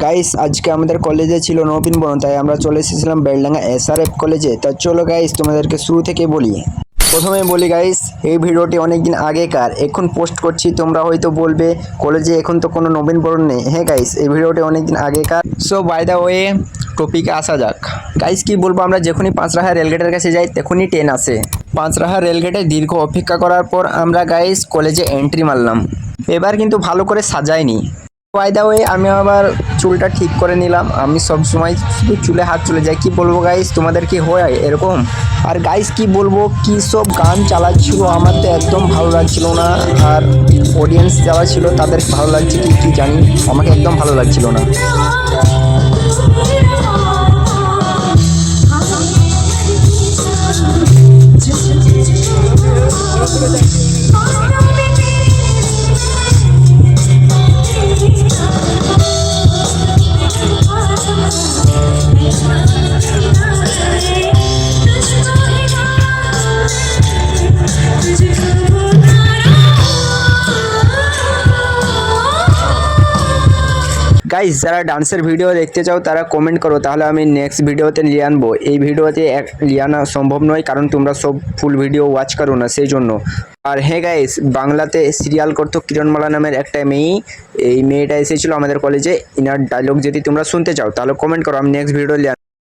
Guys আজকে আমাদের কলেজে ছিল নবীনবরণ, তাই আমরা চলে এসেছিলাম বেলডাঙ্গা এসআরএফ কলেজে। তা চলো গাইস তোমাদেরকে শুরু থেকে বলি। প্রথমে বলি গাইস, এই ভিডিওটি অনেকদিন আগেকার, এখন পোস্ট করছি। তোমরা হয়তো বলবে কলেজে এখন তো কোনো নবীনবরণ নেই। হ্যাঁ গাইস, এই ভিডিওটি অনেকদিন আগেকার। সো বাই দ্য ওয়ে টপিকে আসা যাক। গাইস কি বলবো, আমরা যখনই পাঁচরাহা রেলগেটের কাছে যাই তখনই ট্রেন আসে। পাঁচরাহা রেলগেটে দীর্ঘ অপেক্ষা করার পর আমরা গাইস কলেজে এন্ট্রি মারলাম। এবার কিন্তু ভালো করে সাজাইনি। বাই দ্য ওয়ে আমি আবার চুলটা ঠিক করে নিলাম। আমি সব সময় শুধু চুলে হাত চলে যায়। কি বলবো গাইস, তোমাদের কি হয় এরকম? আর গাইস কি বলবো, কি সব গান চালাচ্ছিল, আমার তো একদম ভালো লাগছিল না। আর অডিয়েন্স যারা ছিল তাদের ভালো লাগছে কি কি জানি, আমাকে একদম ভালো লাগছিল না। গাইস যারা ডান্সের ভিডিও দেখতে চাও তারা কমেন্ট করো, তাহলে আমি নেক্সট ভিডিওতে নিয়ে আনবো। এই ভিডিওতে নিয়ে আনা সম্ভব নয়, কারণ তোমরা সব ফুল ভিডিও ওয়াচ করো না, সেই জন্য। আর হ্যাঁ গাইস, বাংলাতে সিরিয়াল করতো কিরণমালা নামের একটা মেয়ে। এই মেয়েটা এসেছিলো আমাদের কলেজে। ইনার ডায়লগ যদি তোমরা শুনতে চাও তাহলে কমেন্ট করো, আমি নেক্সট ভিডিও নিয়ে